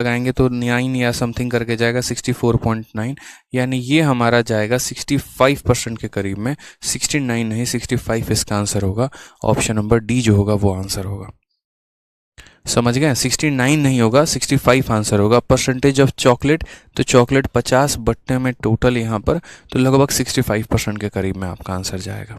लगाएंगे तो 9 या समथिंग करके जाएगा 64.9, यानी ये हमारा जाएगा 65% के करीब में। 69 नहीं 65 इसका आंसर होगा। ऑप्शन नंबर डी जो होगा वो आंसर होगा। समझ गए? 69 नहीं होगा, 65 आंसर होगा। परसेंटेज ऑफ चॉकलेट, तो चॉकलेट 50 बट्टे में टोटल यहाँ पर, तो लगभग 65% के करीब में आपका आंसर जाएगा।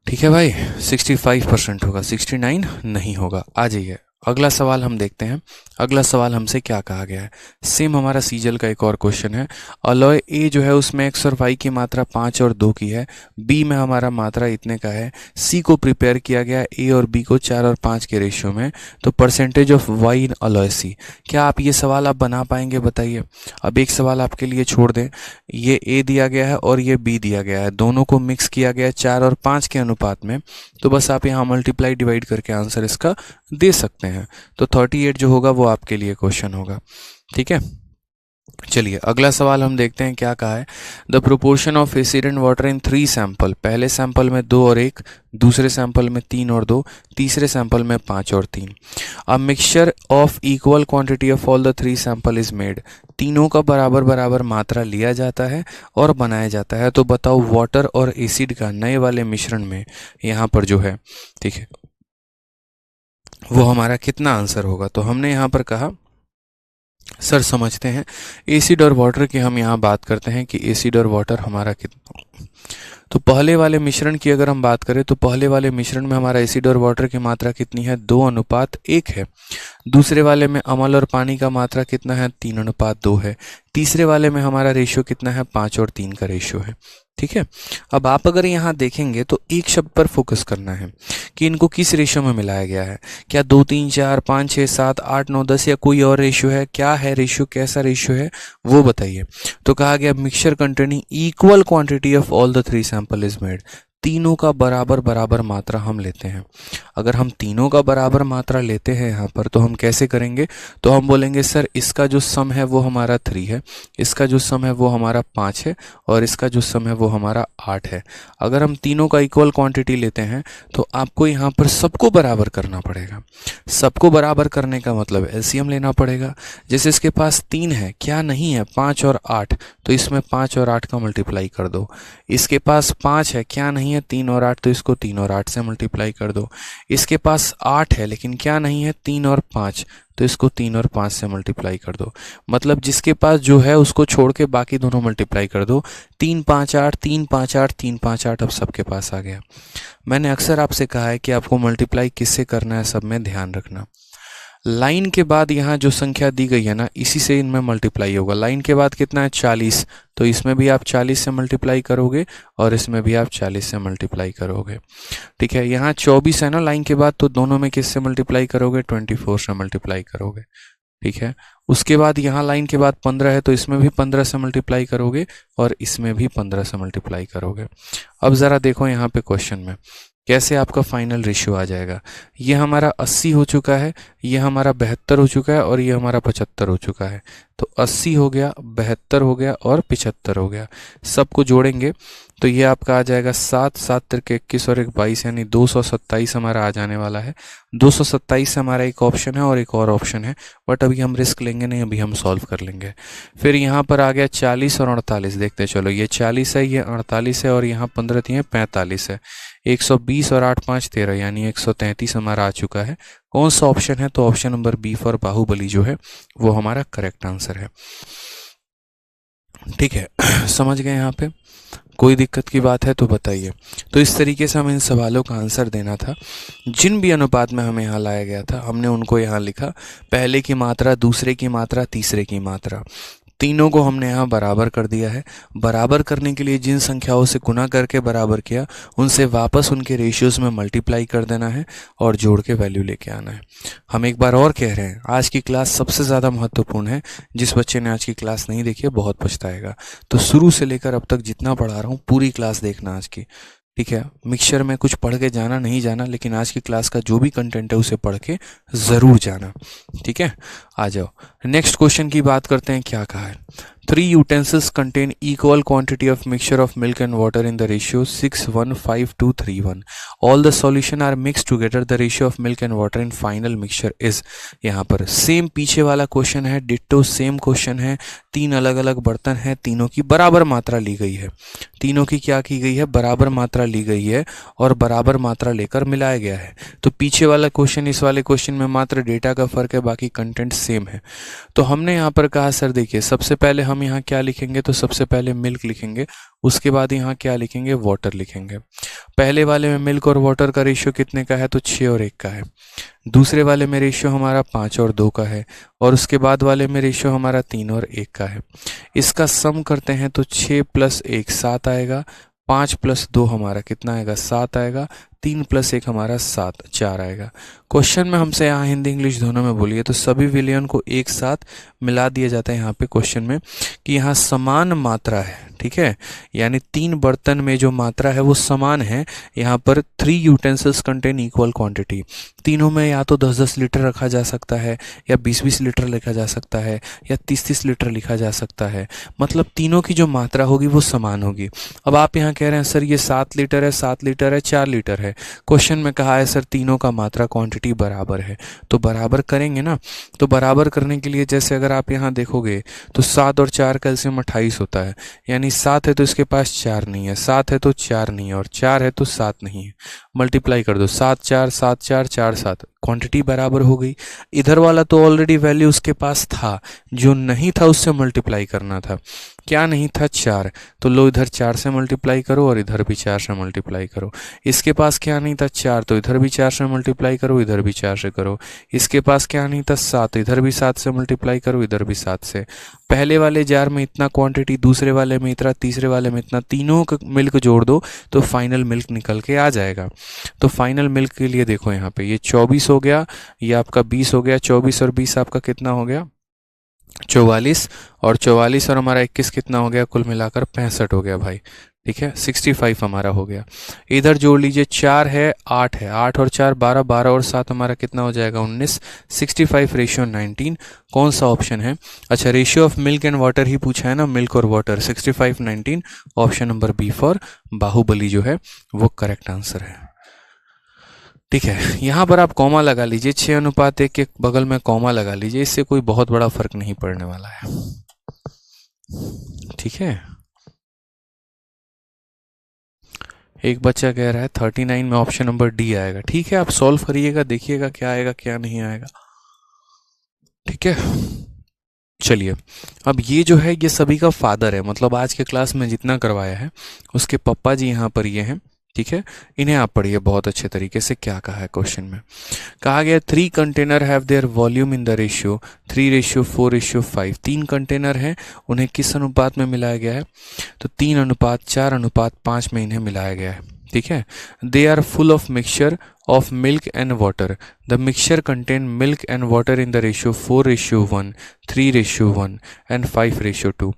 ठीक है भाई, 65% होगा, 69 नहीं होगा। आ जाइए अगला सवाल हम देखते हैं। अगला सवाल हमसे क्या कहा गया है। सेम हमारा सीजल का एक और क्वेश्चन है। अलॉय ए जो है उसमें एक्स और वाई की मात्रा 5 और 2 की है, बी में हमारा मात्रा इतने का है, सी को प्रिपेयर किया गया ए और बी को 4 और 5 के रेशियो में, तो percentage of Y in alloy C. क्या आप ये सवाल आप बना पाएंगे बताइए? अब एक सवाल आपके लिए छोड़ दें, ये ए दिया गया है और ये बी दिया गया है, दोनों को मिक्स किया गया है 4 और 5 के अनुपात में, तो बस आप यहाँ मल्टीप्लाई डिवाइड करके आंसर इसका दे सकते हैं। तो 38 जो होगा वो आपके लिए क्वेश्चन होगा। ठीक है, चलिए अगला सवाल हम देखते हैं क्या कहा है। The proportion of acid and water in 3 sample, पहले सैंपल में 2 और 1, दूसरे सैंपल में 3 और 2, तीसरे सैंपल में 5 और 3। A mixture of equal quantity of all the 3 sample is made, तीनों का बराबर बराबर मात्रा लिया जाता है और बनाया जाता है। तो बताओ वाटर और एसिड का नए वाले मिश्रण में यहाँ पर जो है, ठीक है, वो हमारा कितना आंसर होगा। तो हमने यहाँ पर कहा सर समझते हैं एसिड और वाटर की, हम यहाँ बात करते हैं कि एसिड और वाटर हमारा कितना। तो पहले वाले मिश्रण की अगर हम बात करें तो पहले वाले मिश्रण में हमारा एसिड और वाटर की मात्रा कितनी है, 2:1 है। दूसरे वाले में अम्ल और पानी का मात्रा कितना है, 3:2 है। तीसरे वाले में हमारा रेशियो कितना है, 5 और 3 का रेशियो है। ठीक है, अब आप अगर यहाँ देखेंगे तो एक शब्द पर फोकस करना है कि इनको किस रेशियो में मिलाया गया है। क्या 2 3 4 5 6 7 8 9 10 या कोई और रेशियो है? क्या है रेशियो, कैसा रेशियो है वो बताइए। तो कहा गया mixture containing equal quantity of all the 3 sample is made, तीनों का बराबर बराबर मात्रा हम लेते हैं। अगर हम तीनों का बराबर मात्रा लेते हैं यहाँ पर तो हम कैसे करेंगे, तो हम बोलेंगे सर इसका जो सम है वो हमारा 3 है, इसका जो सम है वो हमारा 5 है और इसका जो सम है वो हमारा 8 है। अगर हम तीनों का इक्वल क्वांटिटी लेते हैं तो आपको यहाँ पर सबको बराबर करना पड़ेगा। सबको बराबर करने का मतलब एलसीएम लेना पड़ेगा। जैसे इसके पास 3 है, क्या नहीं है, 5 और 8, तो इसमें 5 और 8 का मल्टीप्लाई कर दो। इसके पास 5 है, क्या नहीं है, 3 और 8, तो इसको 3 और 8 से मल्टीप्लाई कर दो। इसके पास 8 है लेकिन क्या नहीं है, 3 और 5, तो इसको 3 और 5 से मल्टीप्लाई कर दो। मतलब जिसके पास जो है उसको छोड़ के बाकी दोनों मल्टीप्लाई कर दो। 3 5 8, 3 5 8, 3 5 8, अब सबके पास आ गया। मैंने अक्सर आपसे कहा है कि आपको मल्टीप्लाई किससे करना है, सब में ध्यान रखना। लाइन के बाद यहाँ जो संख्या दी गई है ना, इसी से इनमें मल्टीप्लाई होगा। लाइन के बाद कितना है, 40, तो इसमें भी आप 40 से मल्टीप्लाई करोगे और इसमें भी आप 40 से मल्टीप्लाई करोगे। ठीक है, यहाँ 24 है ना लाइन के बाद, तो दोनों में किससे मल्टीप्लाई करोगे, 24 से मल्टीप्लाई करोगे। ठीक है, उसके बाद यहाँ लाइन के बाद 15 है, तो इसमें भी 15 से मल्टीप्लाई करोगे और इसमें भी 15 से मल्टीप्लाई करोगे। अब ज़रा देखो यहाँ पे क्वेश्चन में कैसे आपका फाइनल रेशियो आ जाएगा। ये हमारा 80 हो चुका है, ये हमारा 72 हो चुका है और ये हमारा 75 हो चुका है। तो 80 हो गया, 72 हो गया और 75 हो गया। सबको जोड़ेंगे तो ये आपका आ जाएगा 7 7 तिरके 21 और 1 22, यानी 227 हमारा आ जाने वाला है। 227 हमारा एक ऑप्शन है और एक और ऑप्शन है, बट अभी हम रिस्क लेंगे नहीं, अभी हम सॉल्व कर लेंगे। फिर यहाँ पर आ गया 40 और 48, देखते चलो, ये 40 है, ये 48 है और यहाँ 15 थी 45 है। 120 और 8 5 13, यानी 133 हमारा आ चुका है। कौन सा ऑप्शन है, तो option number B for Baahubali जो है वो हमारा करेक्ट आंसर है। ठीक है, समझ गए यहाँ पे? कोई दिक्कत की बात है तो बताइए। तो इस तरीके से हमें इन सवालों का आंसर देना था। जिन भी अनुपात में हमें यहाँ लाया गया था हमने उनको यहाँ लिखा, पहले की मात्रा, दूसरे की मात्रा, तीसरे की मात्रा, तीनों को हमने यहाँ बराबर कर दिया है। बराबर करने के लिए जिन संख्याओं से गुना करके बराबर किया उनसे वापस उनके रेशियोज में मल्टीप्लाई कर देना है और जोड़ के वैल्यू लेके आना है। हम एक बार और कह रहे हैं, आज की क्लास सबसे ज़्यादा महत्वपूर्ण है। जिस बच्चे ने आज की क्लास नहीं देखी है बहुत पछताएगा। तो शुरू से लेकर अब तक जितना पढ़ा रहा हूँ पूरी क्लास देखना आज की। ठीक है, मिक्सचर में कुछ पढ़ के जाना नहीं जाना, लेकिन आज की क्लास का जो भी कंटेंट है उसे पढ़ के ज़रूर जाना। ठीक है, आ जाओ नेक्स्ट क्वेश्चन की बात करते हैं। क्या कहा है, 3 utensils contain equal quantity of mixture of milk and water in the ratio 6:1:5:2:3:1. All the solution are mixed together. The ratio of milk and water in final mixture is. यहाँ पर same पीछे वाला क्वेश्चन है, ditto same question है, 3 अलग अलग बर्तन हैं, तीनों की बराबर मात्रा ली गई है, तीनों की क्या की गई है, बराबर मात्रा ली गई है और बराबर मात्रा लेकर मिलाया गया है। तो पीछे वाला क्वेश्चन इस वाले क्वेश्चन में मात्र डेटा का फर्क है, बाकी कंटेंट सेम है। तो हमने यहाँ पर कहा सर देखिए सबसे पहले हम यहाँ क्या लिखेंगे, तो सबसे पहले मिल्क लिखेंगे, उसके बाद यहाँ क्या लिखेंगे, वाटर लिखेंगे। पहले वाले में मिल्क और वाटर का रेशियो कितने का है, तो 6 और 1 का है। दूसरे वाले में रेशियो हमारा 5 और 2 का है और उसके बाद वाले में रेशियो हमारा 3 और 1 का है। इसका सम करते हैं तो 6 + 1 7 आएगा, 5 + 2 हमारा कितना आएगा, 7 आएगा, 3 + 1 हमारा 7 4 आएगा। क्वेश्चन में हमसे यहाँ हिंदी इंग्लिश दोनों में बोलिए तो सभी विलयन को एक साथ मिला दिया जाता है यहाँ पे क्वेश्चन में कि यहाँ समान मात्रा है, ठीक है, यानी 3 बर्तन में जो मात्रा है वो समान है। यहाँ पर 3 यूटेंसिल्स कंटेन इक्वल क्वांटिटी, तीनों में या तो 10-10 लीटर रखा जा सकता है या 20-20 लीटर लिखा जा सकता है या 30-30 लीटर लिखा जा सकता है, मतलब तीनों की जो मात्रा होगी वो समान होगी। अब आप यहाँ कह रहे हैं सर ये 7 लीटर है, 7 लीटर है, 4 लीटर है, क्वेश्चन में कहा है सर तीनों का मात्रा क्वांटिटी बराबर है, तो बराबर करेंगे ना। तो बराबर करने के लिए जैसे अगर आप यहाँ देखोगे तो 7 और 4 का एलसीएम 28 होता है, यानी 7 है तो इसके पास 4 नहीं है, 7 है तो 4 नहीं है और 4 है तो 7 नहीं है। मल्टीप्लाई कर दो, 7 4 7 4 4 7, क्वांटिटी बराबर हो गई। इधर वाला तो ऑलरेडी वैल्यू उसके पास था, जो नहीं था उससे मल्टीप्लाई करना था। क्या नहीं था, 4, तो लो इधर 4 से मल्टीप्लाई करो और इधर भी 4 से मल्टीप्लाई करो। इसके पास क्या नहीं था, 4, तो इधर भी 4 से मल्टीप्लाई करो, इधर भी 4 से करो। इसके पास क्या नहीं था, 7, इधर भी 7 से मल्टीप्लाई करो, इधर भी 7 से। पहले वाले जार में इतना क्वांटिटी, दूसरे वाले में इतना, तीसरे वाले में इतना, तीनों का मिल्क जोड़ दो तो फाइनल मिल्क निकल के आ जाएगा। तो फाइनल मिल्क के लिए देखो यहाँ पे ये 24 हो गया, ये आपका 20 हो गया, 24 और 20 आपका कितना हो गया, 44, और 44 और हमारा 21 कितना हो गया, कुल मिलाकर 65 हो गया भाई, ठीक है, 65 हमारा हो गया। इधर जोड़ लीजिए, 4 है 8 है, 8 और 4 12, 12 और 7 हमारा कितना हो जाएगा, 19, 65:19। कौन सा ऑप्शन है, अच्छा ratio of milk and water ही पूछा है ना, मिल्क और water, 65:19, option number B for Baahubali जो है वो करेक्ट आंसर है। ठीक है, यहाँ पर आप कॉमा लगा लीजिए, 6:1 के बगल में कॉमा लगा लीजिए, इससे कोई बहुत बड़ा फर्क नहीं पड़ने वाला है, ठीक है। एक बच्चा कह रहा है 39 में ऑप्शन नंबर डी आएगा, ठीक है, आप सॉल्व करिएगा, देखिएगा क्या आएगा क्या नहीं आएगा, ठीक है। चलिए, अब ये जो है ये सभी का फादर है, मतलब आज के क्लास में जितना करवाया है उसके पप्पा जी यहाँ पर ये हैं, ठीक है। इन्हें आप पढ़िए बहुत अच्छे तरीके से, क्या कहा है क्वेश्चन में। कहा गया 3 container have their volume in the ratio 3:4:5। 3 container हैं, उन्हें किस अनुपात में मिलाया गया है, तो 3:4:5 में इन्हें मिलाया गया है, ठीक है। They are full of mixture of milk and water. The mixture contain milk and water in the ratio 4:1, 3:1 and 5:2।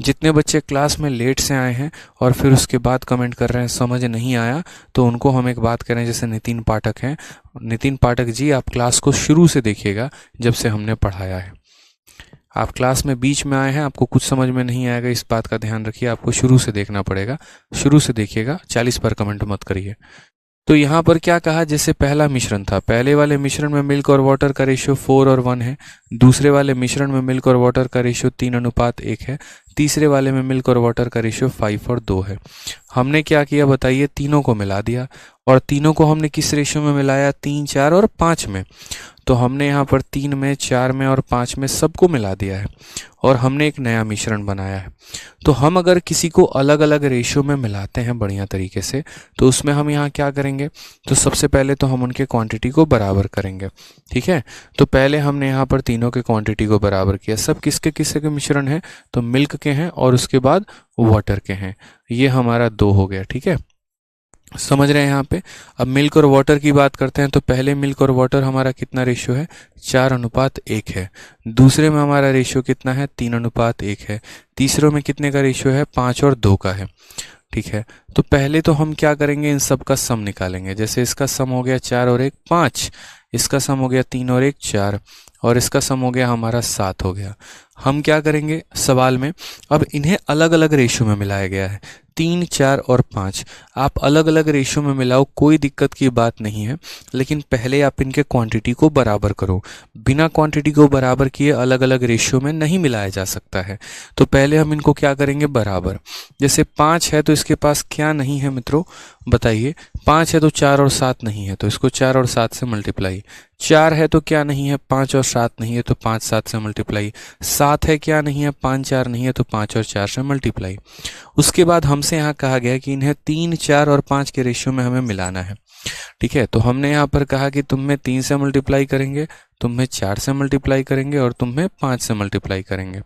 जितने बच्चे क्लास में लेट से आए हैं और फिर उसके बाद कमेंट कर रहे हैं समझ नहीं आया, तो उनको हम एक बात करें, जैसे नितिन पाठक हैं, नितिन पाठक जी आप क्लास को शुरू से देखिएगा जब से हमने पढ़ाया है। आप क्लास में बीच में आए हैं, आपको कुछ समझ में नहीं आएगा, इस बात का ध्यान रखिए, आपको शुरू से देखना पड़ेगा, शुरू से देखिएगा, 40 पर कमेंट मत करिए। तो यहाँ पर क्या कहा, जैसे पहला मिश्रण था, पहले वाले मिश्रण में मिल्क और वाटर का रेशियो 4 और 1 है, दूसरे वाले मिश्रण में मिल्क और वाटर का रेशियो 3:1 है, तीसरे वाले में मिल्क और वाटर का रेशियो 5 और 2 है। हमने क्या किया बताइए, तीनों को मिला दिया, और तीनों को हमने किस रेशियो में मिलाया, 3, 4 और 5 में। तो हमने यहाँ पर 3 में, 4 में और 5 में सबको मिला दिया है और हमने एक नया मिश्रण बनाया है। तो हम अगर किसी को अलग अलग रेशियो में मिलाते हैं बढ़िया तरीके से, तो उसमें हम यहाँ क्या करेंगे, तो सबसे पहले तो हम उनके क्वांटिटी को बराबर करेंगे, ठीक है। तो पहले हमने यहाँ पर तीनों के क्वांटिटी को बराबर किया, सब किसके किसके के मिश्रण है, तो मिल्क के हैं और उसके बाद वाटर के हैं, ये हमारा 2 हो गया, ठीक है, समझ रहे हैं यहाँ पे। अब मिल्क और वाटर की बात करते हैं, तो पहले मिल्क और वाटर हमारा कितना रेशियो है, 4:1 है, दूसरे में हमारा रेशियो कितना है, 3:1 है, तीसरे में कितने का रेशियो है, 5 और 2 का है, ठीक है। तो पहले तो हम क्या करेंगे, इन सब का सम निकालेंगे, जैसे इसका सम हो गया 4 और 1 5, इसका सम हो गया 3 और 1 4, और इसका सम हो गया हमारा 7 हो गया। हम क्या करेंगे सवाल में, अब इन्हें अलग अलग रेशियो में मिलाया गया है, 3, 4 और 5। आप अलग अलग रेशियो में मिलाओ, कोई दिक्कत की बात नहीं है, लेकिन पहले आप इनके क्वांटिटी को बराबर करो। बिना क्वांटिटी को बराबर किए अलग अलग रेशियो में नहीं मिलाया जा सकता है। तो पहले हम इनको क्या करेंगे, बराबर। जैसे 5 है तो इसके पास क्या नहीं है मित्रों, बताइए। 5 है तो 4 और 7 नहीं है, तो इसको 4 और 7 से मल्टीप्लाई। 4 है तो क्या नहीं है, 5 और 7 नहीं है, तो 5 7 से मल्टीप्लाई। 7 है क्या नहीं है, 5 4 नहीं है, तो 5 और 4 से मल्टीप्लाई। उसके बाद हमसे यहाँ कहा गया कि इन्हें 3, 4 और 5 के रेशियो में हमें मिलाना है। ठीक है, तो हमने यहाँ पर कहा कि तुम में 3 से मल्टीप्लाई करेंगे, तुम में 4 से मल्टीप्लाई करेंगे और तुम में 5 से मल्टीप्लाई करेंगे।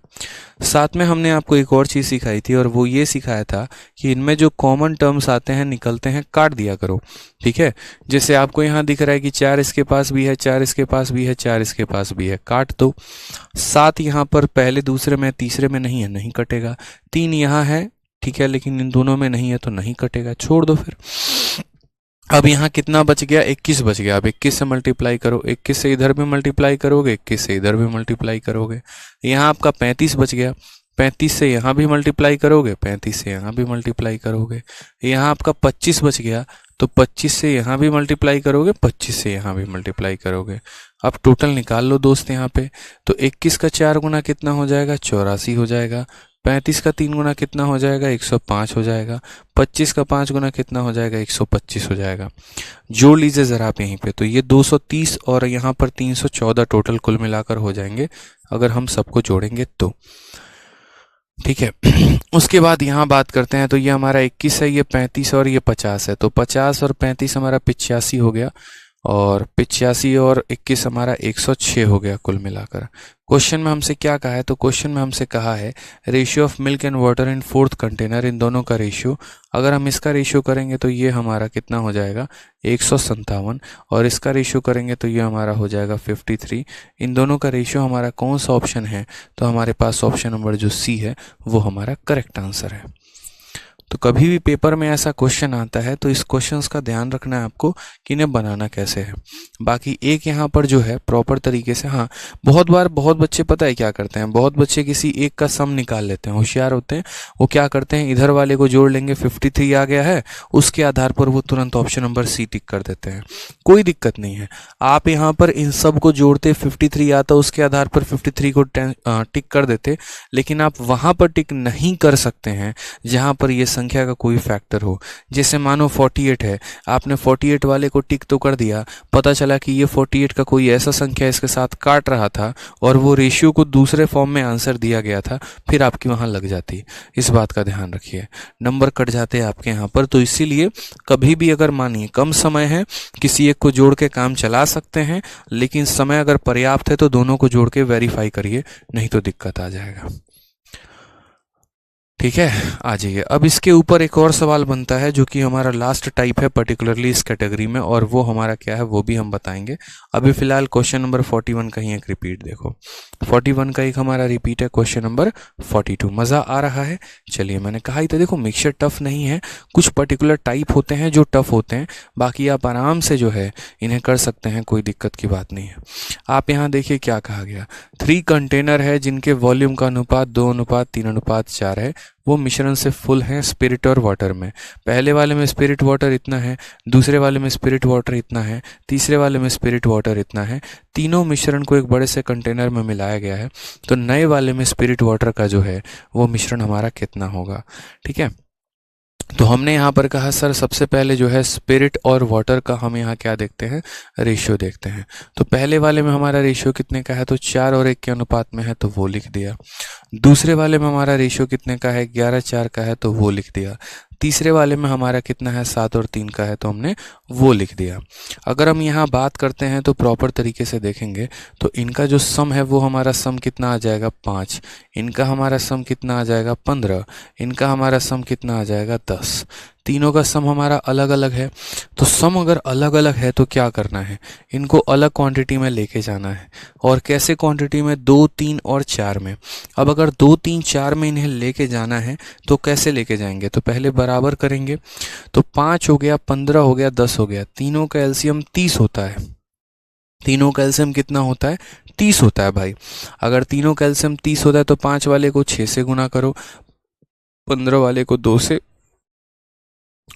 साथ में हमने आपको एक और चीज़ सिखाई थी, और वो ये सिखाया था कि इनमें जो कॉमन टर्म्स आते हैं, निकलते हैं, काट दिया करो। ठीक है, जैसे आपको यहाँ दिख रहा है कि 4 इसके पास भी है, 4 इसके पास भी है, 4 इसके पास भी है, काट दो। 7 यहाँ पर पहले दूसरे में तीसरे में नहीं है, नहीं कटेगा। 3 यहाँ है, ठीक है, लेकिन इन दोनों में नहीं है तो नहीं कटेगा, छोड़ दो फिर। अब यहाँ कितना बच गया, 21 बच गया। अब 21 से मल्टीप्लाई करो, 21 से इधर भी मल्टीप्लाई करोगे, 21 से इधर भी मल्टीप्लाई करोगे। यहाँ आपका 35 बच गया, 35 से यहाँ भी मल्टीप्लाई करोगे, 35 से यहाँ भी मल्टीप्लाई करोगे। यहाँ आपका 25 बच गया, तो 25 से यहाँ भी मल्टीप्लाई करोगे, 25 से यहाँ भी मल्टीप्लाई करोगे। अब टोटल निकाल लो दोस्त यहाँ पे, तो 21 का 4 गुना कितना हो जाएगा, 84 हो जाएगा। 35 का 3 गुना कितना हो जाएगा, 105 हो जाएगा। 25 का 5 गुना कितना हो जाएगा, 125 हो जाएगा। जोड़ लीजिए ज़रा आप यहीं पे, तो ये 230 और यहाँ पर 314 टोटल कुल मिलाकर हो जाएंगे, अगर हम सबको जोड़ेंगे तो। ठीक है, उसके बाद यहाँ बात करते हैं, तो ये हमारा 21 है, ये 35 और ये 50 है, तो 50 और 35 हमारा 85 हो गया, और 85 और 21 हमारा 106 हो गया कुल मिलाकर। क्वेश्चन में हमसे क्या कहा है, तो क्वेश्चन में हमसे कहा है ratio of milk and water in 4th container, इन दोनों का रेशियो। अगर हम इसका रेशियो करेंगे तो ये हमारा कितना हो जाएगा, 157, और इसका रेशियो करेंगे तो ये हमारा हो जाएगा 53। इन दोनों का रेशियो हमारा कौन सा ऑप्शन है, तो हमारे पास ऑप्शन नंबर जो सी है वो हमारा करेक्ट आंसर है। तो कभी भी पेपर में ऐसा क्वेश्चन आता है तो इस क्वेश्चंस का ध्यान रखना है आपको कि इन्हें बनाना कैसे है। बाकी एक यहाँ पर जो है प्रॉपर तरीके से, हाँ, बहुत बार बहुत बच्चे पता है क्या करते हैं, बहुत बच्चे किसी एक का सम निकाल लेते हैं, होशियार होते हैं। वो क्या करते हैं, इधर वाले को जोड़ लेंगे, 53 आ गया है, उसके आधार पर वो तुरंत ऑप्शन नंबर सी टिक कर देते हैं। कोई दिक्कत नहीं है, आप यहाँ पर इन सब को जोड़ते, 53 आता, उसके आधार पर 53 को टिक कर देते, लेकिन आप वहाँ पर टिक नहीं कर सकते हैं जहाँ पर ये संख्या का कोई फैक्टर हो। जैसे मानो 48 है, आपने 48 वाले को टिक तो कर दिया, पता चला कि ये 48 का कोई ऐसा संख्या इसके साथ काट रहा था और वो रेशियो को दूसरे फॉर्म में आंसर दिया गया था, फिर आपकी वहां लग जाती। इस बात का ध्यान रखिए, नंबर कट जाते हैं आपके यहाँ पर। तो इसीलिए कभी भी अगर मानिए कम समय है, किसी एक को जोड़ के काम चला सकते हैं, लेकिन समय अगर पर्याप्त है तो दोनों को जोड़ के वेरीफाई करिए, नहीं तो दिक्कत आ जाएगा। ठीक है, आ जाइए। अब इसके ऊपर एक और सवाल बनता है जो कि हमारा लास्ट टाइप है पर्टिकुलरली इस कैटेगरी में, और वो हमारा क्या है वो भी हम बताएंगे। अभी फिलहाल क्वेश्चन नंबर 41 का ही एक रिपीट देखो, 41 का एक हमारा रिपीट है क्वेश्चन नंबर 42। मज़ा आ रहा है? चलिए, मैंने कहा ही था, देखो मिक्सचर टफ नहीं है, कुछ पर्टिकुलर टाइप होते हैं जो टफ होते हैं, बाकी आप आराम से जो है इन्हें कर सकते हैं, कोई दिक्कत की बात नहीं है। आप यहाँ देखिए क्या कहा गया, 3 कंटेनर है जिनके वॉल्यूम का अनुपात 2:3:4 है, वो मिश्रण से फुल हैं स्पिरिट और वाटर में। पहले वाले में स्पिरिट वाटर इतना है, दूसरे वाले में स्पिरिट वाटर इतना है, तीसरे वाले में स्पिरिट वाटर इतना है। तीनों मिश्रण को एक बड़े से कंटेनर में मिलाया गया है, तो नए वाले में स्पिरिट वाटर का जो है वो मिश्रण हमारा कितना होगा। ठीक है, तो हमने यहाँ पर कहा सर सबसे पहले जो है स्पिरिट और वाटर का हम यहाँ क्या देखते हैं, रेशियो देखते हैं। तो पहले वाले में हमारा रेशियो कितने का है, तो 4 और 1 के अनुपात में है, तो वो लिख दिया। दूसरे वाले में हमारा रेशियो कितने का है, 11:4 का है, तो वो लिख दिया। तीसरे वाले में हमारा कितना है, 7 और 3 का है, तो हमने वो लिख दिया। अगर हम यहाँ बात करते हैं तो प्रॉपर तरीके से देखेंगे तो इनका जो सम है वो हमारा सम कितना आ जाएगा, 5। इनका हमारा सम कितना आ जाएगा, 15। इनका हमारा सम कितना आ जाएगा, 10। तीनों का सम हमारा अलग अलग है, तो सम अगर अलग अलग है तो क्या करना है, इनको अलग क्वांटिटी में लेके जाना है। और कैसे क्वांटिटी में, 2, 3 और 4 में। अब अगर 2, 3, 4 में इन्हें लेके जाना है तो कैसे लेके जाएंगे, तो पहले बराबर करेंगे, तो 5 हो गया, 15 हो गया, 10 हो गया, तीनों का एलसीएम 30 होता है। तीनों कैल्शियम कितना होता है, 30 होता है भाई। अगर तीनों कैल्शियम 30 होता है तो 5 वाले को 6 से गुना करो, 15 वाले को 2 से,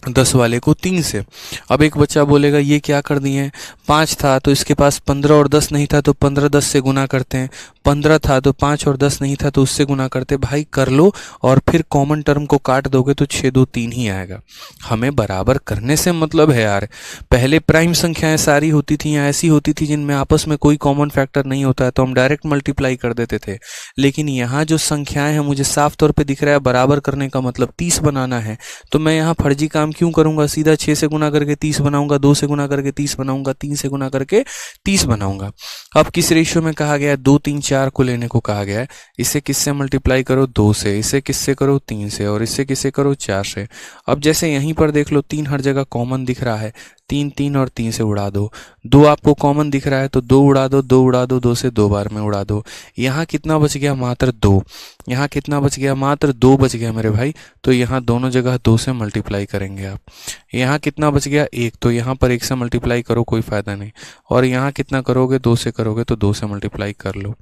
10 वाले को 3 से। अब एक बच्चा बोलेगा ये क्या कर दिए हैं, 5 था तो इसके पास 15 और 10 नहीं था तो 15 10 से गुना करते हैं, 15 था तो 5 और 10 नहीं था तो उससे गुना करते। भाई कर लो और फिर कॉमन टर्म को काट दोगे तो 6 2 3 ही आएगा। हमें बराबर करने से मतलब है यार। पहले प्राइम संख्याएं सारी होती थी या ऐसी होती थी जिनमें आपस में कोई कॉमन फैक्टर नहीं होता है तो हम डायरेक्ट मल्टीप्लाई कर देते थे। लेकिन यहाँ जो संख्याएं हैं मुझे साफ तौर पे दिख रहा है बराबर करने का मतलब 30 बनाना है, तो मैं यहाँ फर्जी काम क्यों करूंगा, सीधा 6 से गुना करके 30 बनाऊंगा, 2 से गुना करके 30 बनाऊंगा, 3 से गुना करके 30 बनाऊंगा। अब किस रेशियो में कहा गया है, 2 3 4 को लेने को कहा गया है। इसे किससे मल्टीप्लाई करो, 2 से, इसे किससे करो, 3 से, और इससे किससे करो, 4 से। अब जैसे यहीं पर देख लो 3 हर जगह कॉमन दिख रहा है, 3 3 और 3 से उड़ा दो। 2 आपको कॉमन दिख रहा है तो 2 उड़ा दो, 2 उड़ा दो, 2 से 2 बार में उड़ा दो। यहाँ कितना बच गया, मात्र 2। यहाँ कितना बच गया, मात्र 2 बच गया मेरे भाई। तो यहाँ दोनों जगह 2 से मल्टीप्लाई करेंगे आप। यहाँ कितना बच गया, 1, तो यहाँ पर 1 से मल्टीप्लाई करो, कोई फायदा नहीं। और यहाँ कितना करोगे, 2 से करोगे तो 2 से मल्टीप्लाई कर लो।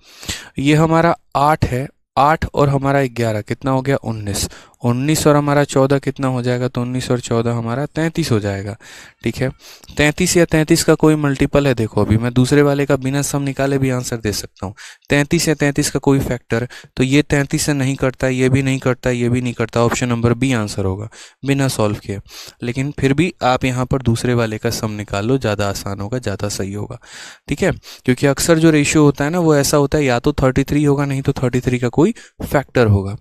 ये हमारा 8 है, 8 और हमारा 11 कितना हो गया, 19। 19 और हमारा 14 कितना हो जाएगा, तो 19 और 14 हमारा 33 हो जाएगा। ठीक है, 33 या 33 का कोई मल्टीपल है, देखो अभी मैं दूसरे वाले का बिना सम निकाले भी आंसर दे सकता हूँ। 33 या 33 का कोई फैक्टर, तो ये 33 से नहीं करता, ये भी नहीं करता, ये भी नहीं करता, ऑप्शन नंबर बी आंसर होगा बिना सॉल्व किए। लेकिन फिर भी आप यहाँ पर दूसरे वाले का सम निकाल लो, ज़्यादा आसान होगा, ज़्यादा सही होगा। ठीक है, क्योंकि अक्सर जो रेशियो होता है ना वो ऐसा होता है, या तो 33 होगा, नहीं तो 33 का कोई फैक्टर होगा।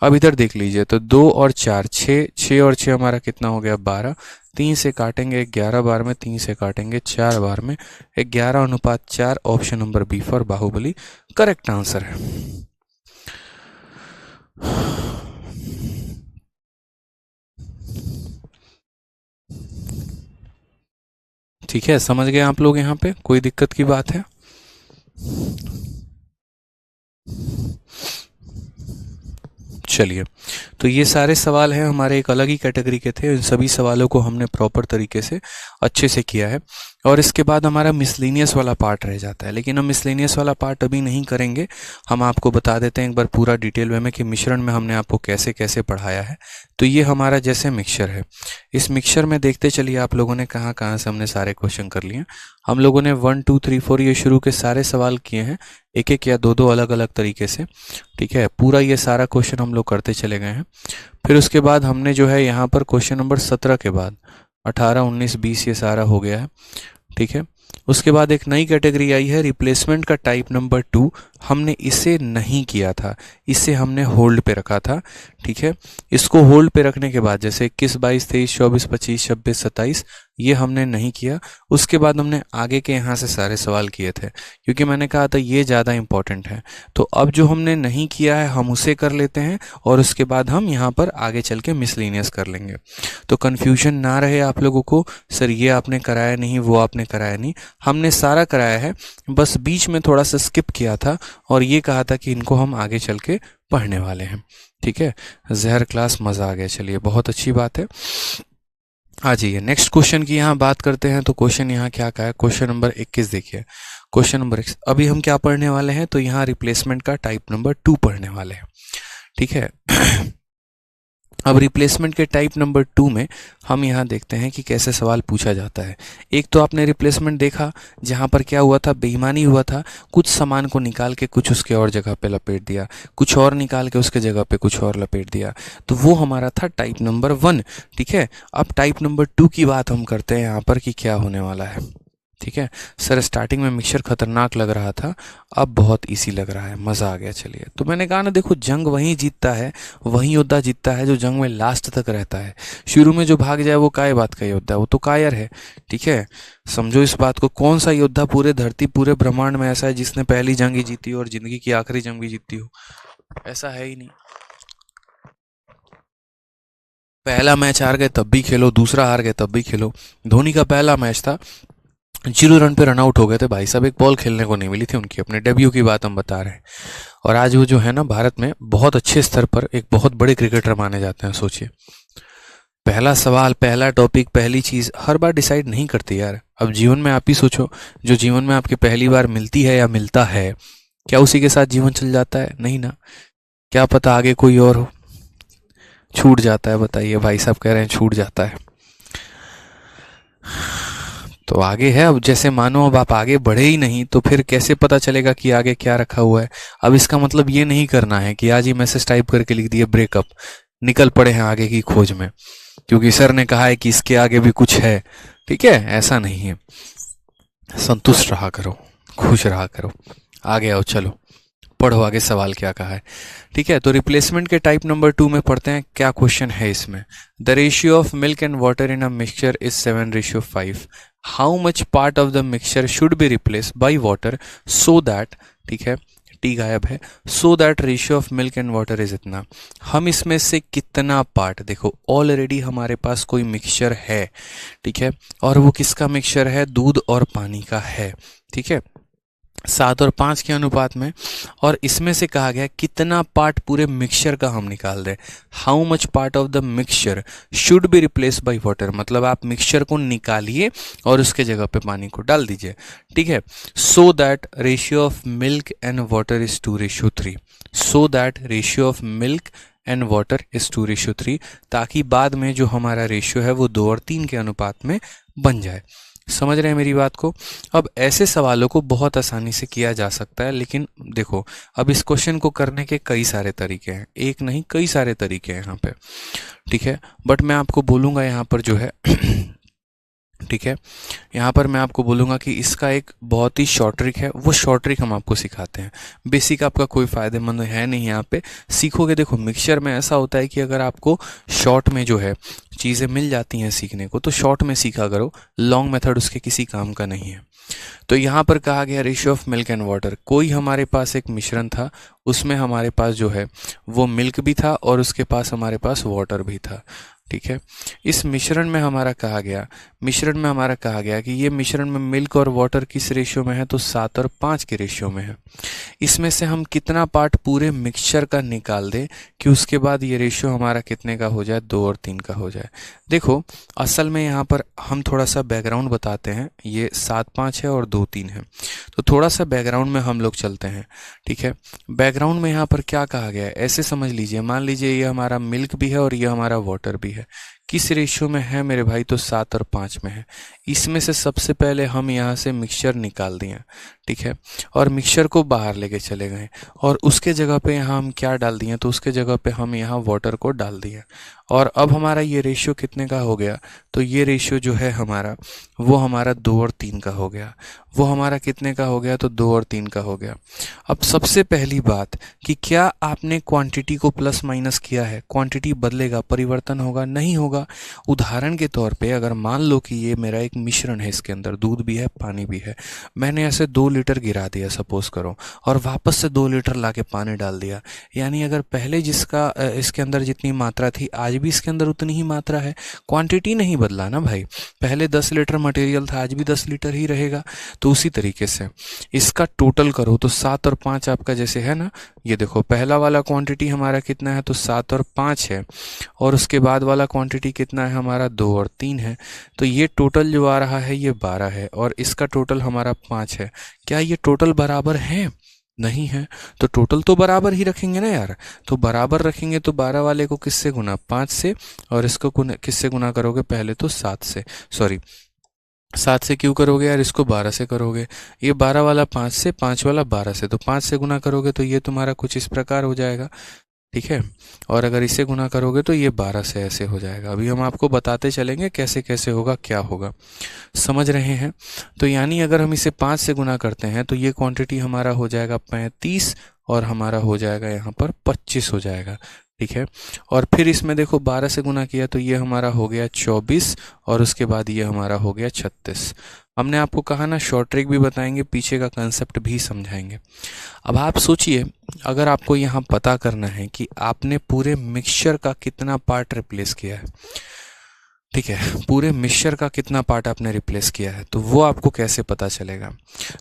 अब इधर देख लीजिए, तो 2 और 4 6, 6 और 6 हमारा कितना हो गया, 12। 3 से काटेंगे 11 बार में, 3 से काटेंगे 4 बार में, 11:4, option number B for Baahubali correct answer है। ठीक है, समझ गए आप लोग, यहाँ पे कोई दिक्कत की बात है? चलिए, तो ये सारे सवाल हैं हमारे एक अलग ही कैटेगरी के थे। इन सभी सवालों को हमने प्रॉपर तरीके से अच्छे से किया है। और इसके बाद हमारा मिसलेनियस वाला पार्ट रह जाता है, लेकिन हम मिसलेनियस वाला पार्ट अभी नहीं करेंगे। हम आपको बता देते हैं एक बार पूरा डिटेल वे में कि मिश्रण में हमने आपको कैसे कैसे पढ़ाया है। तो ये हमारा जैसे मिक्सचर है, इस मिक्सचर में देखते चलिए आप लोगों ने कहाँ कहाँ से हमने सारे क्वेश्चन कर लिए। हम लोगों ने 1 2 3 4 ये शुरू के सारे सवाल किए हैं, एक एक या दो दो अलग अलग तरीके से। ठीक है, पूरा ये सारा क्वेश्चन हम लोग करते चले गए हैं। फिर उसके बाद हमने जो है यहाँ पर क्वेश्चन नंबर 17 के बाद 18 19 20 ये सारा हो गया है। ठीक है, उसके बाद एक नई कैटेगरी आई है रिप्लेसमेंट का टाइप नंबर 2। हमने इसे नहीं किया था, इसे हमने होल्ड पे रखा था। ठीक है, इसको होल्ड पे रखने के बाद जैसे 21 22 23 24 25 26 27 ये हमने नहीं किया। उसके बाद हमने आगे के यहाँ से सारे सवाल किए थे, क्योंकि मैंने कहा था ये ज़्यादा इंपॉर्टेंट है। तो अब जो हमने नहीं किया है हम उसे कर लेते हैं, और उसके बाद हम यहाँ पर आगे चल के मिसलेनियस कर लेंगे। तो कन्फ्यूजन ना रहे आप लोगों को, सर ये आपने कराया नहीं, वो आपने कराया नहीं, हमने सारा कराया है, बस बीच में थोड़ा सा स्किप किया था और ये कहा था कि इनको हम आगे चल के पढ़ने वाले हैं। ठीक है, जहर क्लास, मज़ा आ गया। चलिए, बहुत अच्छी बात है। आ जाइए नेक्स्ट क्वेश्चन की यहाँ बात करते हैं। तो क्वेश्चन यहाँ क्या का है, क्वेश्चन नंबर 21 देखिए। क्वेश्चन नंबर 21 अभी हम क्या पढ़ने वाले हैं, तो यहाँ रिप्लेसमेंट का टाइप नंबर 2 पढ़ने वाले हैं। ठीक है अब रिप्लेसमेंट के टाइप नंबर 2 में हम यहाँ देखते हैं कि कैसे सवाल पूछा जाता है। एक तो आपने रिप्लेसमेंट देखा जहाँ पर क्या हुआ था, बेईमानी हुआ था, कुछ सामान को निकाल के कुछ उसके और जगह पे लपेट दिया, कुछ और निकाल के उसके जगह पे कुछ और लपेट दिया, तो वो हमारा था टाइप नंबर 1। ठीक है, अब टाइप नंबर 2 की बात हम करते हैं यहाँ पर कि क्या होने वाला है। ठीक है सर, स्टार्टिंग में मिक्सचर खतरनाक लग रहा था, अब बहुत इजी लग रहा है, मज़ा आ गया। चलिए, तो मैंने कहा ना, देखो जंग वहीं जीतता है, वहीं योद्धा जीतता है जो जंग में लास्ट तक रहता है। शुरू में जो भाग जाए वो काय बात का योद्धा है, वो तो कायर है। ठीक है, समझो इस बात को। कौन सा योद्धा पूरे धरती पूरे ब्रह्मांड में ऐसा है जिसने पहली जंग ही जीती हो और जिंदगी की आखिरी जंग भी जीती हो? ऐसा है ही नहीं। पहला मैच हार गए तब भी खेलो, दूसरा हार गए तब भी खेलो। धोनी का पहला मैच था, 0 रन पे रन आउट हो गए थे भाई साहब, एक बॉल खेलने को नहीं मिली थी उनकी, अपने डेब्यू की बात हम बता रहे हैं। और आज वो जो है ना, भारत में बहुत अच्छे स्तर पर एक बहुत बड़े क्रिकेटर माने जाते हैं, सोचिए। पहला सवाल, पहला टॉपिक, पहली चीज़ हर बार डिसाइड नहीं करते यार। अब जीवन में आप ही सोचो, जो जीवन में आपके पहली बार मिलती है या मिलता है, क्या उसी के साथ जीवन चल जाता है? नहीं ना, क्या पता आगे कोई और हो, छूट जाता है। बताइए, भाई साहब कह रहे हैं छूट जाता है, तो आगे है। अब जैसे मानो अब आप आगे बढ़े ही नहीं, तो फिर कैसे पता चलेगा कि आगे क्या रखा हुआ है? अब इसका मतलब ये नहीं करना है कि आज ही मैसेज टाइप करके लिख दिए ब्रेकअप, निकल पड़े हैं आगे की खोज में, क्योंकि सर ने कहा है कि इसके आगे भी कुछ है। ठीक है, ऐसा नहीं है। संतुष्ट रहा करो, खुश रहा करो, आगे आओ, चलो पढ़ो आगे सवाल क्या कहा है। ठीक है, तो रिप्लेसमेंट के टाइप नंबर 2 में पढ़ते हैं क्या क्वेश्चन है इसमें। The ratio of milk and water in a mixture is 7:5। How much part of the mixture should be replace by water so that, ठीक है, टी गायब है, so that ratio of milk and water is इतना। हम इसमें से कितना part, देखो ऑलरेडी हमारे पास कोई मिक्सचर है, ठीक है, और वो किसका मिक्सचर है? दूध और पानी का है। ठीक है, 7 और 5 के अनुपात में, और इसमें से कहा गया कितना पार्ट पूरे मिक्सचर का हम निकाल रहे हैं। How much part of the mixture should be replace by water, मतलब आप मिक्सचर को निकालिए और उसके जगह पे पानी को डाल दीजिए। ठीक है, so that ratio of milk and water is 2:3। So that ratio of milk and water is 2:3, ताकि बाद में जो हमारा रेशियो है वो 2 और 3 के अनुपात में बन जाए। समझ रहे हैं मेरी बात को? अब ऐसे सवालों को बहुत आसानी से किया जा सकता है, लेकिन देखो अब इस क्वेश्चन को करने के कई सारे तरीके हैं, एक नहीं कई सारे तरीके हैं यहाँ पे। ठीक है, बट मैं आपको बोलूँगा यहाँ पर जो है ठीक है, यहाँ पर मैं आपको बोलूँगा कि इसका एक बहुत ही शॉर्ट ट्रिक है, वो शॉर्ट ट्रिक हम आपको सिखाते हैं। बेसिक आपका कोई फ़ायदेमंद है नहीं, यहाँ पे सीखोगे। देखो मिक्सचर में ऐसा होता है कि अगर आपको शॉर्ट में जो है चीज़ें मिल जाती हैं सीखने को, तो शॉर्ट में सीखा करो, लॉन्ग मेथड उसके किसी काम का नहीं है। तो यहाँ पर कहा गया ratio of milk and water, कोई हमारे पास एक मिश्रण था, उसमें हमारे पास जो है वो मिल्क भी था और उसके पास हमारे पास वाटर भी था। ठीक है, इस मिश्रण में हमारा कहा गया कि ये मिश्रण में मिल्क और वाटर किस रेशियो में है? तो 7 और 5 के रेशियो में है। इसमें से हम कितना पार्ट पूरे मिक्सचर का निकाल दें कि उसके बाद ये रेशियो हमारा कितने का हो जाए? 2 और 3 का हो जाए। देखो असल में यहाँ पर हम थोड़ा सा बैकग्राउंड बताते हैं, ये 7-5 है और 2-3 है, तो थोड़ा सा बैकग्राउंड में हम लोग चलते हैं। ठीक है, बैकग्राउंड में यहाँ पर क्या कहा गया है ऐसे समझ लीजिए, मान लीजिए ये हमारा मिल्क भी है और ये हमारा वाटर भी है। किस रेशियो में है मेरे भाई? तो 7 और 5 में है। इसमें से सबसे पहले हम यहाँ से मिक्सचर निकाल दिए, ठीक है, और मिक्सचर को बाहर लेके चले गए, और उसके जगह पे यहाँ हम क्या डाल दिए? तो उसके जगह पे हम यहाँ वाटर को डाल दिए, और अब हमारा ये रेशियो कितने का हो गया? तो ये रेशियो जो है हमारा, वो हमारा 2 और 3 का हो गया। वो हमारा कितने का हो गया? तो 2 और 3 का हो गया। अब सबसे पहली बात कि क्या आपने क्वांटिटी को प्लस माइनस किया है? क्वांटिटी बदलेगा, परिवर्तन होगा? नहीं होगा। उदाहरण के तौर पे अगर मान लो कि ये मेरा एक मिश्रण है, इसके अंदर दूध भी है पानी भी है, मैंने ऐसे 2 लीटर गिरा दिया सपोज करो, और वापस से 2 लीटर लाके पानी डाल दिया, यानी अगर पहले जिसका इसके अंदर जितनी मात्रा थी आज भी इसके अंदर उतनी ही मात्रा है। क्वांटिटी नहीं बदला ना भाई, पहले 10 लीटर मटेरियल था आज भी 10 लीटर ही रहेगा। तो उसी तरीके से इसका टोटल करो तो 7 और 5 आपका जैसे है ना, ये देखो पहला वाला क्वांटिटी हमारा कितना है? तो 7 और 5 है, और उसके बाद वाला क्वांटिटी कितना है हमारा? 2 और 3 है। तो ये टोटल जो आ रहा है ये 12 है, और इसका टोटल हमारा 5 है। क्या ये टोटल बराबर है? नहीं है। तो टोटल तो बराबर ही रखेंगे ना यार, तो बराबर रखेंगे तो 12 वाले को किससे गुना? 5 से, और इसको किससे गुना करोगे? पहले तो 7 से, सॉरी 7 से क्यों करोगे यार, इसको 12 से करोगे। ये 12 वाला 5 से, 5 वाला 12 से, तो 5 से गुना करोगे तो ये तुम्हारा कुछ इस प्रकार हो जाएगा, ठीक है, और अगर इसे गुना करोगे तो ये 12 से ऐसे हो जाएगा। अभी हम आपको बताते चलेंगे कैसे कैसे होगा, क्या होगा, समझ रहे हैं? तो यानी अगर हम इसे 5 से गुना करते हैं तो ये क्वांटिटी हमारा हो जाएगा 35, और हमारा हो जाएगा यहाँ पर 25 हो जाएगा, ठीक है। और फिर इसमें देखो 12 से गुना किया तो ये हमारा हो गया 24, और उसके बाद ये हमारा हो गया 36। हमने आपको कहा ना शॉर्ट ट्रिक भी बताएंगे, पीछे का कंसेप्ट भी समझाएंगे। अब आप सोचिए, अगर आपको यहाँ पता करना है कि आपने पूरे मिक्सचर का कितना पार्ट रिप्लेस किया है, ठीक है, पूरे मिक्सचर का कितना पार्ट आपने रिप्लेस किया है, तो वो आपको कैसे पता चलेगा।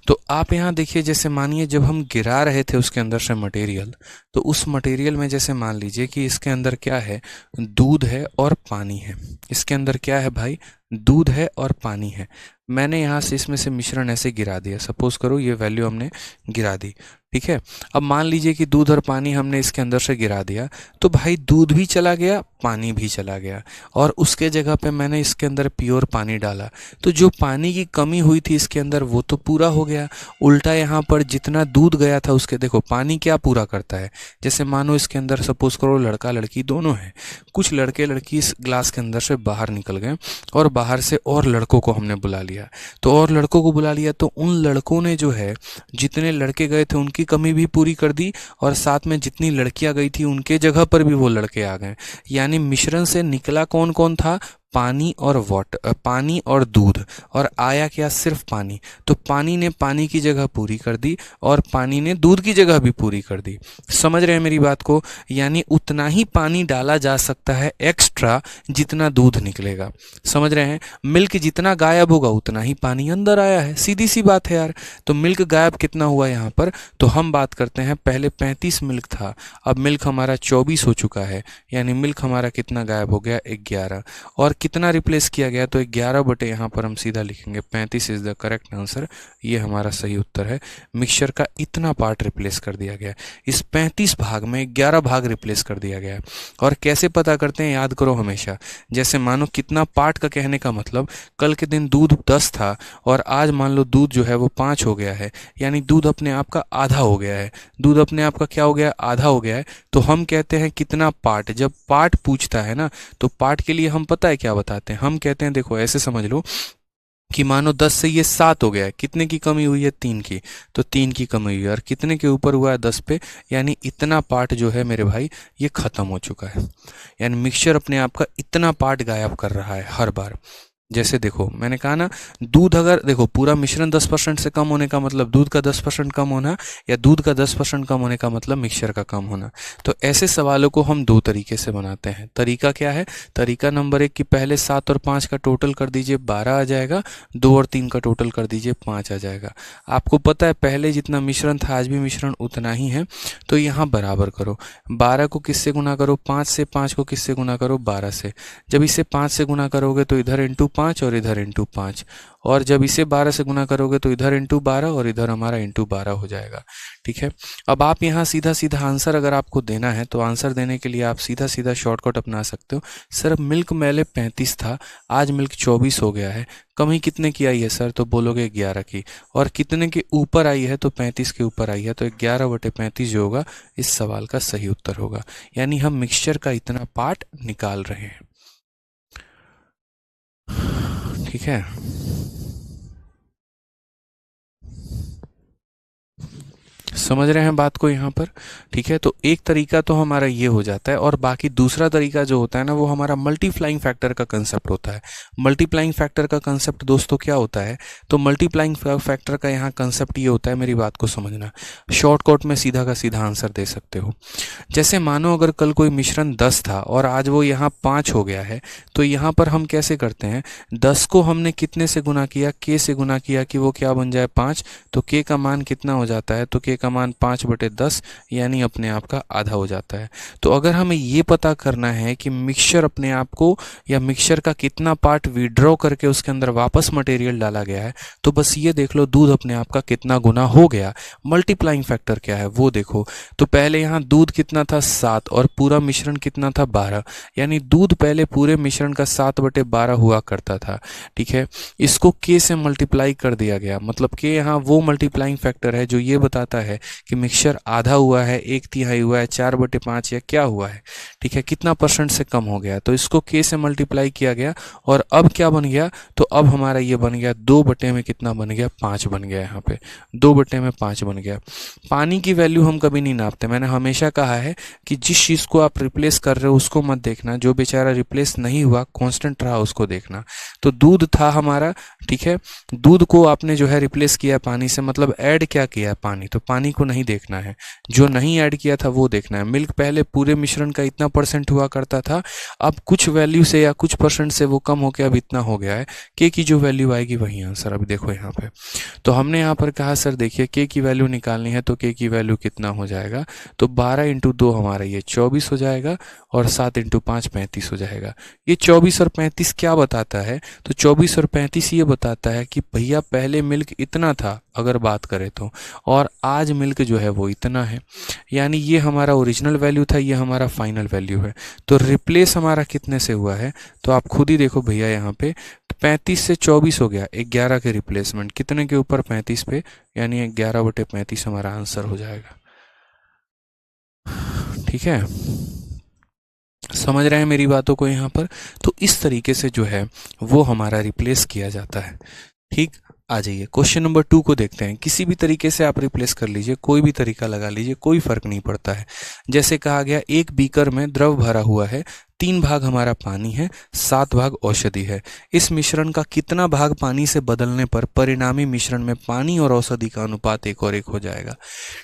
तो आप यहाँ देखिए, जैसे मानिए जब हम गिरा रहे थे उसके अंदर से मटेरियल, तो उस मटेरियल में जैसे मान लीजिए कि इसके अंदर क्या है, दूध है और पानी है। इसके अंदर क्या है भाई, दूध है और पानी है। मैंने यहाँ से इसमें से मिश्रण ऐसे गिरा दिया, सपोज करो ये वैल्यू हमने गिरा दी, ठीक है। अब मान लीजिए कि दूध और पानी हमने इसके अंदर से गिरा दिया, तो भाई दूध भी चला गया, पानी भी चला गया, और उसके जगह पे मैंने इसके अंदर प्योर पानी डाला, तो जो पानी की कमी हुई थी इसके अंदर वो तो पूरा हो गया। उल्टा यहाँ पर जितना दूध गया था उसके, देखो पानी क्या पूरा करता है, जैसे मानो इसके अंदर सपोज करो लड़का लड़की दोनों हैं, कुछ लड़के लड़की इस ग्लास के अंदर से बाहर निकल गए और बाहर से और लड़कों को हमने बुला लिया। तो और लड़कों को बुला लिया तो उन लड़कों ने जो है, जितने लड़के गए थे उनकी कमी भी पूरी कर दी, और साथ में जितनी लड़कियां गई थी उनके जगह पर भी वो लड़के आ गए। यानी मिश्रण से निकला कौन कौन था, पानी और वाटर, पानी और दूध, और आया क्या, सिर्फ पानी। तो पानी ने पानी की जगह पूरी कर दी और पानी ने दूध की जगह भी पूरी कर दी। समझ रहे हैं मेरी बात को। यानी उतना ही पानी डाला जा सकता है एक्स्ट्रा जितना दूध निकलेगा। समझ रहे हैं, मिल्क जितना गायब होगा उतना ही पानी अंदर आया है, सीधी सी बात है यार। तो मिल्क गायब कितना हुआ यहाँ पर, तो हम बात करते हैं पहले 35 मिल्क था, अब मिल्क हमारा 24 हो चुका है। यानी मिल्क हमारा कितना गायब हो गया, 11। और कितना रिप्लेस किया गया, तो 11 बटे यहाँ पर हम सीधा लिखेंगे 35 इज द करेक्ट आंसर। ये हमारा सही उत्तर है। मिक्सचर का इतना पार्ट रिप्लेस कर दिया गया, इस 35 भाग में 11 भाग रिप्लेस कर दिया गया। और कैसे पता करते हैं, याद करो हमेशा, जैसे मानो कितना पार्ट का कहने का मतलब, कल के दिन दूध 10 था और आज मान लो दूध जो है वो 5 हो गया है, यानी दूध अपने आप का आधा हो गया है। दूध अपने आप का क्या हो गया, आधा हो गया है। तो हम कहते हैं कितना पार्ट, जब पार्ट पूछता है ना, तो पार्ट के लिए हम पता है क्या बताते हैं, हम कहते हैं देखो ऐसे समझ लो कि मानो 10 से ये 7 हो गया है, कितने की कमी हुई है, 3 की, तो 3 की कमी हुई है, और कितने के ऊपर हुआ है, 10 पे, यानी इतना पार्ट जो है मेरे भाई ये खत्म हो चुका है। यानी मिक्सचर अपने आप का इतना पार्ट गायब कर रहा है हर बार। जैसे देखो मैंने कहा ना, दूध अगर देखो पूरा मिश्रण 10% से कम होने का मतलब दूध का 10% कम होना, या दूध का 10% कम होने का मतलब मिक्सचर का कम होना। तो ऐसे सवालों को हम दो तरीके से बनाते हैं। तरीका क्या है, तरीका नंबर 1 कि पहले 7 और 5 का टोटल कर दीजिए 12 आ जाएगा, 2 और 3 का टोटल कर दीजिए 5 आ जाएगा। आपको पता है पहले जितना मिश्रण था आज भी मिश्रण उतना ही है, तो यहाँ बराबर करो। 12 को किससे गुना करो, 5 से, 5 को किससे गुना करो, 12 से। जब इसे 5 से गुना करोगे तो इधर इंटू 5 और इधर इंटू 5, और जब इसे 12 से गुना करोगे तो इधर इंटू 12 और इधर हमारा इंटू 12 हो जाएगा। ठीक है, अब आप यहाँ सीधा सीधा आंसर अगर आपको देना है तो आंसर देने के लिए आप सीधा सीधा शॉर्टकट अपना सकते हो। सर मिल्क पहले 35 था, आज मिल्क 24 हो गया है, कमी कितने की आई है सर, तो बोलोगे 11 की, और कितने के ऊपर आई है, तो 35 के ऊपर आई है, तो 11 बटे 35 जो होगा इस सवाल का सही उत्तर होगा। यानी हम मिक्सचर का इतना पार्ट निकाल रहे हैं। ठीक है, समझ रहे हैं बात को यहाँ पर। ठीक है, तो एक तरीका तो हमारा ये हो जाता है, और बाकी दूसरा तरीका जो होता है ना वो हमारा मल्टीप्लाइंग फैक्टर का कंसेप्ट होता है। मल्टीप्लाइंग फैक्टर का कंसेप्ट दोस्तों क्या होता है, तो मल्टीप्लाइंग फैक्टर का यहाँ कंसेप्ट ये होता है, मेरी बात को समझना, शॉर्टकट में सीधा का सीधा आंसर दे सकते हो। जैसे मानो अगर कल कोई मिश्रण 10 था और आज वो यहाँ 5 हो गया है, तो यहाँ पर हम कैसे करते हैं, 10 को हमने कितने से गुना किया, k से गुना किया कि वो क्या बन जाए 5, तो k का मान कितना हो जाता है, तो k का मान 5 बटे 10 यानी अपने आप का आधा हो जाता है। तो अगर हमें ये पता करना है कि मिक्सचर अपने आप को या मिक्सचर का कितना पार्ट विड्रॉ करके उसके अंदर वापस मटेरियल डाला गया है, तो बस ये देख लो दूध अपने आप का कितना गुना हो गया। मल्टीप्लाइंग फैक्टर क्या है वो देखो, तो पहले यहाँ दूध कितना था 7 और पूरा मिश्रण कितना था 12, यानी दूध पहले पूरे मिश्रण का 7 बटे 12 हुआ करता था। ठीक है, इसको k से मल्टीप्लाई कर दिया गया, मतलब k यहाँ वो मल्टीप्लाइंग फैक्टर है जो ये बताता है कि मिक्सचर आधा हुआ है, 1/3 हुआ है, 4/5 या क्या हुआ है। ठीक है, कितना परसेंट से कम हो गया, तो इसको k से मल्टीप्लाई किया गया, और अब क्या बन गया, तो अब हमारा ये बन गया 2 बटे में कितना बन गया, 5 बन गया। यहाँ पे 2 बटे में 5 बन गया। पानी की वैल्यू हम कभी नहीं नापते, मैंने हमेशा कहा है कि जिस चीज़ को आप रिप्लेस कर रहे हो उसको मत देखना, जो बेचारा रिप्लेस नहीं हुआ कांस्टेंट रहा उसको देखना। तो दूध था हमारा, ठीक है, दूध को आपने जो है रिप्लेस किया पानी से, मतलब ऐड क्या किया, पानी, तो पानी पानी को नहीं देखना है, जो नहीं ऐड किया था वो देखना है। मिल्क पहले पूरे मिश्रण का इतना परसेंट हुआ करता था, अब कुछ वैल्यू से या कुछ परसेंट से वो कम होकर अब इतना हो गया है। के की जो वैल्यू आएगी वही आंसर। अभी देखो यहाँ पे तो हमने यहाँ पर कहा सर देखिए के की वैल्यू निकालनी है, तो के की वैल्यू कितना हो जाएगा, तो 12 इंटू 2 हमारा ये 24 हो जाएगा, और 7 इंटू 5 35 हो जाएगा। ये 24 और 35 क्या बताता है, तो 24 और 35 ये बताता है कि भैया पहले मिल्क इतना था अगर बात करें तो, और आज मिल्क जो है वो इतना है। यानी ये हमारा ओरिजिनल वैल्यू था, ये हमारा फाइनल वैल्यू है। तो रिप्लेस हमारा कितने से हुआ है, तो आप खुद ही देखो भैया यहाँ पे 35 से 24 हो गया, 11 के रिप्लेसमेंट कितने के ऊपर 35 पे, यानी 11/35 हमारा आंसर हो जाएगा। ठीक है, समझ रहे हैं मेरी बातों को यहाँ पर। तो इस तरीके से जो है वो हमारा रिप्लेस किया जाता है। ठीक, आ जाइए क्वेश्चन नंबर 2 को देखते हैं। किसी भी तरीके से आप रिप्लेस कर लीजिए, कोई भी तरीका लगा लीजिए, कोई फर्क नहीं पड़ता है। जैसे कहा गया एक बीकर में द्रव भरा हुआ है, 3 भाग हमारा पानी है, 7 भाग औषधि है। इस मिश्रण का कितना भाग पानी से बदलने पर परिणामी मिश्रण में पानी और औषधि का अनुपात 1 और 1 हो जाएगा।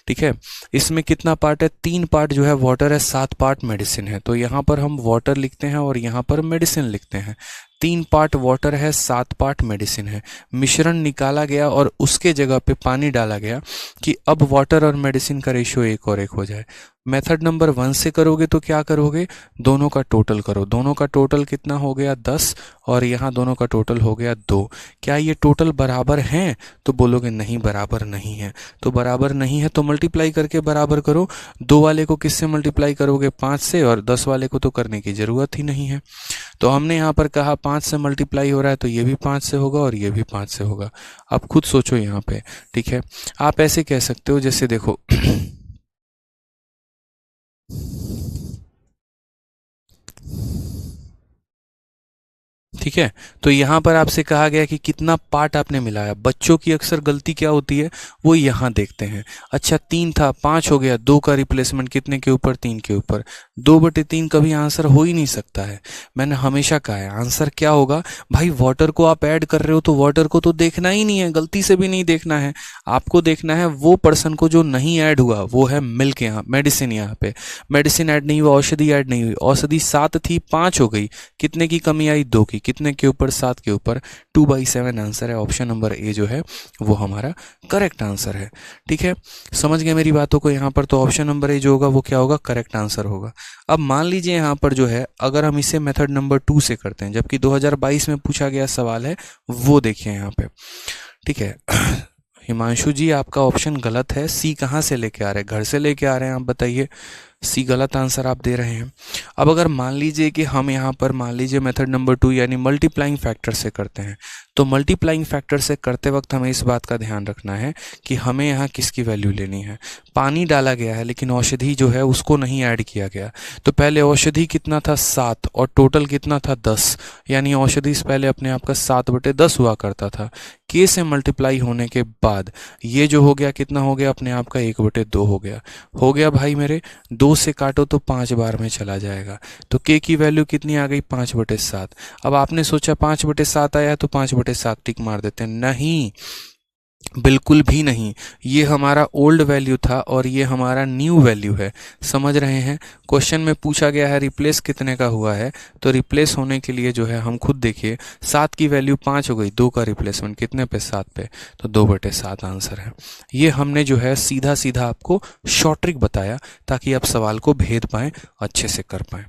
ठीक है, इसमें कितना पार्ट है, 3 पार्ट जो है वाटर है, 7 पार्ट मेडिसिन है। तो यहाँ पर हम वाटर लिखते हैं और यहाँ पर मेडिसिन लिखते हैं। 3 पार्ट वाटर है, 7 पार्ट मेडिसिन है। मिश्रण निकाला गया और उसके जगह पे पानी डाला गया कि अब वाटर और मेडिसिन का रेशियो 1 और 1 हो जाए। मेथड नंबर 1 से करोगे तो क्या करोगे, दोनों का टोटल करो। दोनों का टोटल कितना हो गया 10, और यहाँ दोनों का टोटल हो गया 2। क्या ये टोटल बराबर हैं, तो बोलोगे नहीं बराबर नहीं है। तो बराबर नहीं है तो मल्टीप्लाई करके बराबर करो। 2 वाले को किससे मल्टीप्लाई करोगे, 5 से, और 10 वाले को तो करने की जरूरत ही नहीं है। तो हमने यहाँ पर कहा 5 से मल्टीप्लाई हो रहा है, तो ये भी 5 से होगा और ये भी 5 से होगा। अब खुद सोचो यहाँ पे। ठीक है, आप ऐसे कह सकते हो, जैसे देखो ठीक है, तो यहाँ पर आपसे कहा गया कि कितना पार्ट आपने मिलाया। बच्चों की अक्सर गलती क्या होती है, वो यहाँ देखते हैं। अच्छा 3 था, 5 हो गया, 2 का रिप्लेसमेंट कितने के ऊपर, 3 के ऊपर। 2/3 कभी आंसर हो ही नहीं सकता है। मैंने हमेशा कहा है आंसर क्या होगा भाई, वाटर को आप ऐड कर रहे हो तो वाटर को तो देखना ही नहीं है, गलती से भी नहीं देखना है। आपको देखना है वो पर्सन को जो नहीं ऐड हुआ, वो है मिल्क, यहाँ मेडिसिन। यहाँ पे मेडिसिन ऐड नहीं हुआ, औषधि ऐड नहीं हुई। औषधि 7 थी, 5 हो गई, कितने की कमी आई, 2 की। कितने के ऊपर, 7 के ऊपर। 2/7 आंसर है। ऑप्शन नंबर ए जो है वो हमारा करेक्ट आंसर है। ठीक है, समझ गए मेरी बातों को यहाँ पर। तो ऑप्शन नंबर ए जो होगा वो क्या होगा, करेक्ट आंसर होगा। अब मान लीजिए यहाँ पर जो है अगर हम इसे मेथड नंबर 2 से करते हैं, जबकि 2022 में पूछा गया सवाल है, वो देखिए यहाँ पे। ठीक है, हिमांशु जी आपका ऑप्शन गलत है। सी कहाँ से लेके आ रहे हैं, घर से लेके आ रहे हैं, आप बताइए। सी गलत आंसर आप दे रहे हैं। अब अगर मान लीजिए कि हम यहाँ पर मान लीजिए मेथड नंबर 2 यानी मल्टीप्लाइंग फैक्टर से करते हैं, तो मल्टीप्लाइंग फैक्टर से करते वक्त हमें इस बात का ध्यान रखना है कि हमें यहाँ किसकी वैल्यू लेनी है। पानी डाला गया है लेकिन औषधि जो है उसको नहीं ऐड किया गया। तो पहले औषधि कितना था, 7, और टोटल कितना था, 10। यानी औषधि से पहले अपने आप का 7/10 हुआ करता था। के से मल्टीप्लाई होने के बाद ये जो हो गया कितना हो गया, अपने आप का 1/2 हो गया। हो गया भाई मेरे, 2 से काटो तो 5 बार में चला जाएगा। तो के की वैल्यू कितनी आ गई, 5/7। अब आपने सोचा 5/7 आया तो 5/7 टिक मार देते हैं, नहीं, बिल्कुल भी नहीं। ये हमारा ओल्ड वैल्यू था और ये हमारा न्यू वैल्यू है। समझ रहे हैं, क्वेश्चन में पूछा गया है रिप्लेस कितने का हुआ है, तो रिप्लेस होने के लिए जो है हम खुद देखिए, 7 की वैल्यू 5 हो गई, 2 का रिप्लेसमेंट कितने पे, 7 पे, तो 2/7 आंसर है। ये हमने जो है सीधा सीधा आपको शॉर्ट ट्रिक बताया ताकि आप सवाल को भेद पाएं, अच्छे से कर पाएं।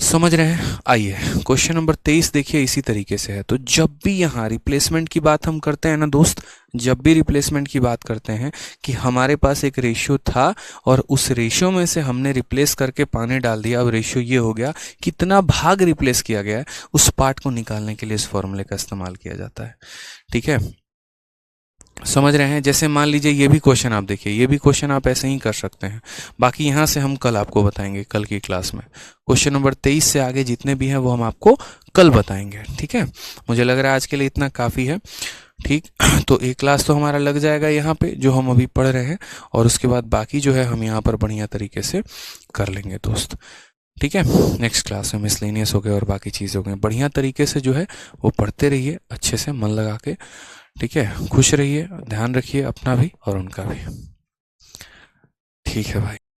समझ रहे हैं। आइए क्वेश्चन नंबर 23 देखिए, इसी तरीके से है। तो जब भी यहाँ रिप्लेसमेंट की बात हम करते हैं ना दोस्त, जब भी रिप्लेसमेंट की बात करते हैं कि हमारे पास एक रेशियो था और उस रेशियो में से हमने रिप्लेस करके पानी डाल दिया, अब रेशियो ये हो गया, कितना भाग रिप्लेस किया गया है, उस पार्ट को निकालने के लिए इस फॉर्मूले का इस्तेमाल किया जाता है। ठीक है, समझ रहे हैं। जैसे मान लीजिए ये भी क्वेश्चन आप देखिए, ये भी क्वेश्चन आप ऐसे ही कर सकते हैं। बाकी यहाँ से हम कल आपको बताएंगे, कल की क्लास में। क्वेश्चन नंबर 23 से आगे जितने भी हैं वो हम आपको कल बताएंगे। ठीक है, मुझे लग रहा है आज के लिए इतना काफ़ी है। ठीक, तो एक क्लास तो हमारा लग जाएगा यहाँ पे जो हम अभी पढ़ रहे हैं, और उसके बाद बाकी जो है हम यहाँ पर बढ़िया तरीके से कर लेंगे दोस्त। ठीक है, नेक्स्ट क्लास में मिसलेनियस हो गए और बाकी चीज़ हो गई, बढ़िया तरीके से जो है वो पढ़ते रहिए, अच्छे से मन लगा के। ठीक है, खुश रहिए, ध्यान रखिए अपना भी और उनका भी। ठीक है भाई।